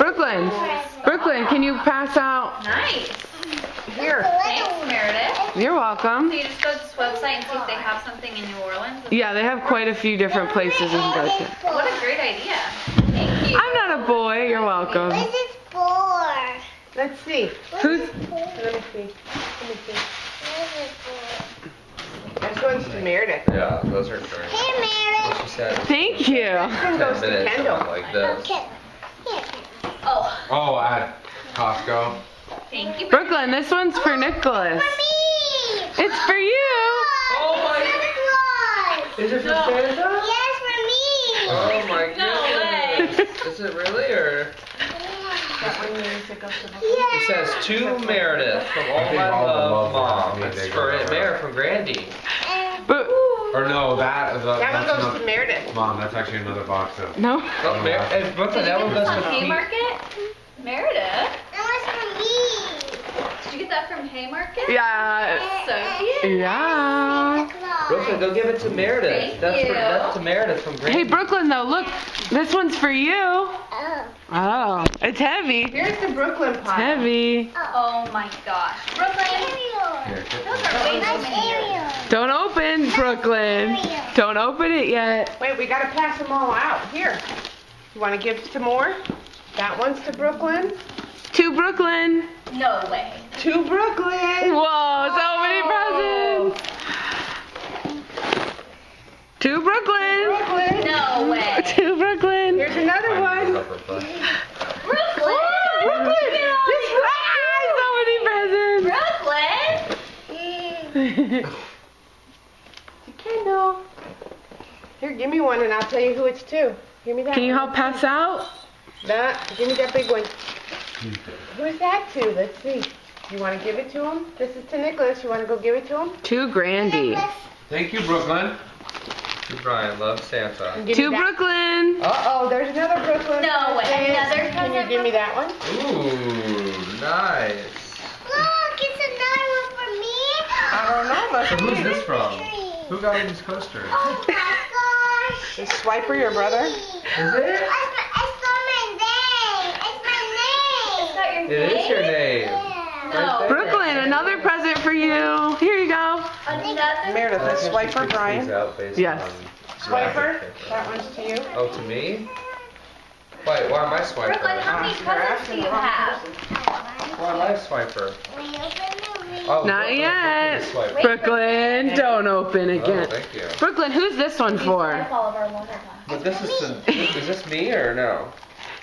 Brooklyn, Brooklyn, can you pass out? Nice. Here. Thanks, Meredith. You're welcome. So you just go to this website and see if they have something in New Orleans? Yeah, they have quite a few different places we can go to. What a great idea. Thank you. I'm not a boy. You're welcome. This is 4. Let's see. Who's? Let me see. This is 4. This one's to Meredith. Yeah, those are great. Hey, What Meredith. she said. Thank you. This one 10 goes to minutes Kendall. like this. Okay. Here. Oh, Oh, at Costco. thank you. Brooklyn, this one's for Nicholas. For me. It's for you. Oh my! Santa Claus. Is it for Santa? Yes, for me. Oh my goodness! No way. Is it really or? That one needs to go to the It says to Meredith from All think My all the Love, love Mom. ones, It's they for go to her. Mary from Grandy. But Or no, That one that's goes not, to Meredith. Mom, that's actually another box of. no. Oh, hey, Brooklyn, Did that you one get this goes on to Pete. Haymarket? Meredith, That was for me. did you get that from Haymarket? Yeah. So cute. Yeah. Santa Claus. Brooklyn, go give it to Meredith. Thank That's you. that's to Meredith from Grandy. Hey, Brooklyn, though, look. This one's for you. Oh. Oh, it's heavy. It's Here's the Brooklyn pile. heavy. Oh my gosh. Brooklyn, Ariel. those are way too That's many years. Ariel. Don't open, Brooklyn. Don't open it yet. Wait, we gotta pass them all out. Here. You wanna give some more? That one's to Brooklyn. To Brooklyn. No way. To Brooklyn. Whoa, so many presents. To Brooklyn. Brooklyn. No way. To Brooklyn. Here's another one. Brooklyn. Brooklyn. This Ah, so many presents. Brooklyn. To Kendall. Here, give me one and I'll tell you who it's to. Give me that. Can you one. help pass out? Give me that big one. Who's that to? Let's see. You want to give it to him? This is to Nicholas. You want to go give it to him? To Grandy. Thank you, Brooklyn. To Brian, love Santa. And give To me that- Brooklyn. Uh-oh, there's another Brooklyn. No way. present. Another Can you present give me from- that one? Ooh, nice. Look, it's another one for me. I don't know. Must So be. who's this from? Tree. Who got these coasters? Oh my gosh. Is Swiper your brother? Is it? It's my name. It's my name. Is that your It is your name? name. Yeah. No. there. Brooklyn, another present for you. Here you go. Another. Meredith, I is think she Swiper picks Brian? these out based Yes. on Swiper? graphic paper. That one's to you. Oh, to me? Wait, why am I Swiper? Brooklyn, how many You're presents asking do you the wrong have? person. Why am I Swiper? We open the ring. Oh, Not Brooklyn, yet. Swiper. Brooklyn, don't open Oh, again. thank you. Brooklyn, who's this one for? All of our water glass. But this is this me or no?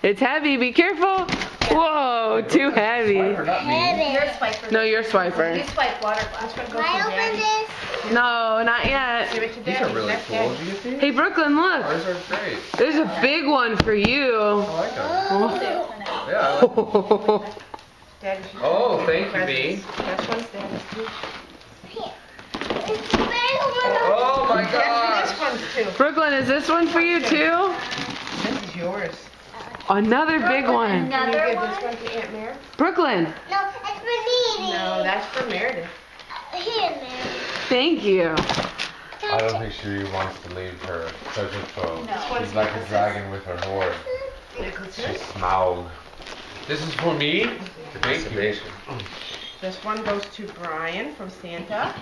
It's heavy. Be careful. Whoa, too heavy. Swiper, not me. You're a swiper. No, you're You Swiper. swipe water glass. This one goes Can I to open Daddy. this? No, not yet. Give it to These Daddy. are really That's cool. Daddy. Did you get these? Hey, Brooklyn, look. Those are great. There's a big one for you. I like them. We'll do it for now. Yeah. I like Daddy's Oh, thank you, presents. B. This one's Daddy's too. Here. It's the big one. Oh my Guess gosh. who this one's to? Brooklyn, is this one for you too? This is yours. Another big one. Can you Another give one? this one to Aunt Mary? Brooklyn, No, it's for me. No, that's for Meredith. Here, Mary. thank you. I don't think she wants to leave her treasure trove. No. She's like a dragon with her hoard. She's Smaug. This is for me? Thank you. Destination. This one goes to Brian from Santa.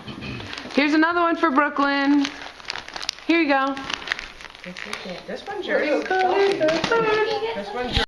Here's another one for Brooklyn. Here you go. This one's yours. This one's yours.